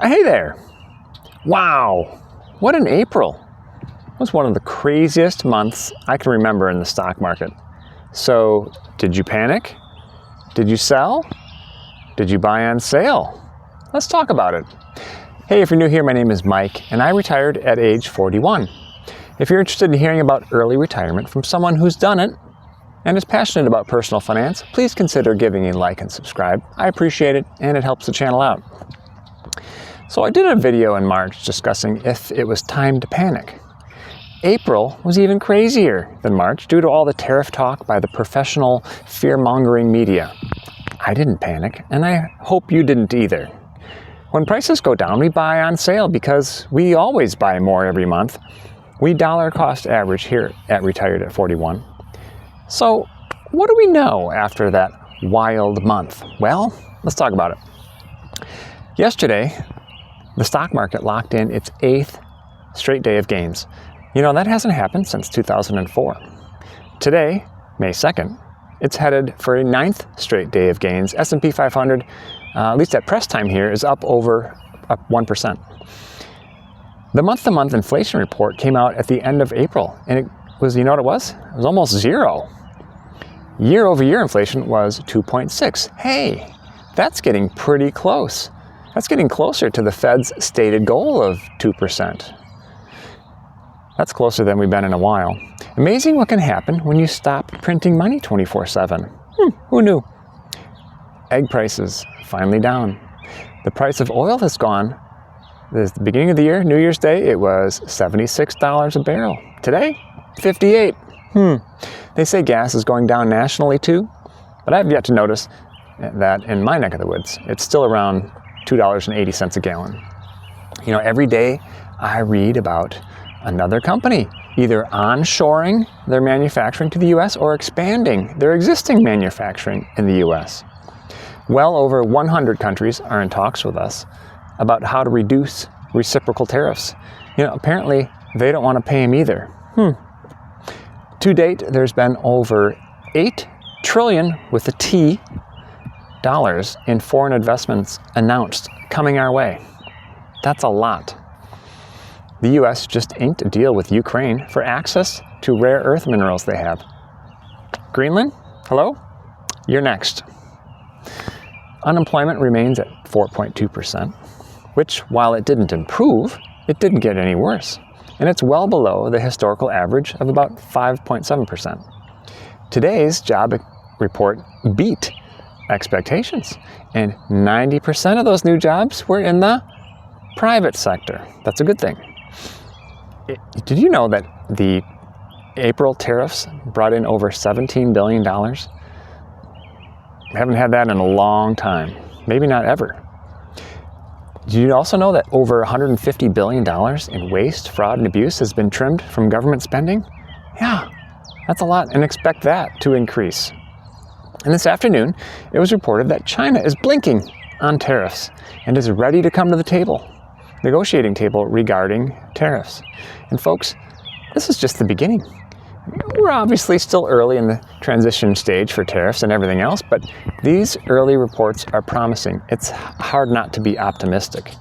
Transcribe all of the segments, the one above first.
Hey there! Wow, what an April! It was one of the craziest months I can remember in the stock market. So, did you panic? Did you sell? Did you buy on sale? Let's talk about it. Hey, if you're new here, my name is Mike, and I retired at age 41. If you're interested in hearing about early retirement from someone who's done it and is passionate about personal finance, please consider giving a like and subscribe. I appreciate it, and it helps the channel out. So I did a video in March discussing if it was time to panic. April was even crazier than March due to all the tariff talk by the professional fear-mongering media. I didn't panic, and I hope you didn't either. When prices go down, we buy on sale because we always buy more every month. We dollar cost average here at Retired at 41. So what do we know after that wild month? Well, let's talk about it. Yesterday, the stock market locked in its 8th straight day of gains. You know, that hasn't happened since 2004. Today, May 2nd, it's headed for a 9th straight day of gains. S&P 500, at least at press time here, is up over 1%. The month-to-month inflation report came out at the end of April, and it was, you know what it was? It was almost zero. Year-over-year inflation was 2.6. Hey, that's getting pretty close. That's getting closer to the Fed's stated goal of 2%. That's closer than we've been in a while. Amazing what can happen when you stop printing money 24/7. Who knew? Egg prices finally down. The price of oil has gone. At the beginning of the year, New Year's Day, it was $76 a barrel. Today, $58. They say gas is going down nationally too, but I've yet to notice that in my neck of the woods. It's still around $2.80 a gallon. You know, every day I read about another company either onshoring their manufacturing to the U.S. or expanding their existing manufacturing in the U.S. Well over 100 countries are in talks with us about how to reduce reciprocal tariffs. You know, apparently they don't want to pay them either. To date, there's been over $8 trillion with a T dollars in foreign investments announced coming our way. That's a lot. The U.S. just inked a deal with Ukraine for access to rare earth minerals they have. Greenland, hello? You're next. Unemployment remains at 4.2%, which, while it didn't improve, it didn't get any worse. And it's well below the historical average of about 5.7%. Today's job report beat expectations, and 90% of those new jobs were in the private sector. That's a good thing. Did you know that the April tariffs brought in over $17 billion? We haven't had that in a long time, maybe not ever. Did you also know that over $150 billion in waste, fraud, and abuse has been trimmed from government spending? Yeah, that's a lot, and expect that to increase. And this afternoon, it was reported that China is blinking on tariffs and is ready to come to the negotiating table regarding tariffs. And folks, this is just the beginning. We're obviously still early in the transition stage for tariffs and everything else, but these early reports are promising. It's hard not to be optimistic.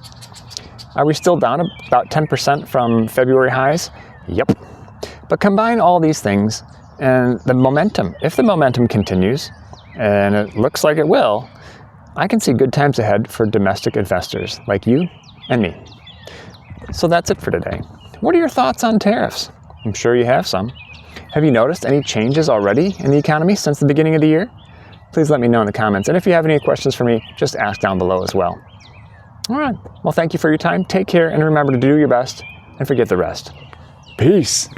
Are we still down about 10% from February highs? Yep. But combine all these things and the momentum. If the momentum continues, and it looks like it will, I can see good times ahead for domestic investors like you and me. So that's it for today. What are your thoughts on tariffs? I'm sure you have some. Have you noticed any changes already in the economy since the beginning of the year? Please let me know in the comments. And if you have any questions for me, just ask down below as well. All right. Well, thank you for your time. Take care, and remember to do your best and forget the rest. Peace.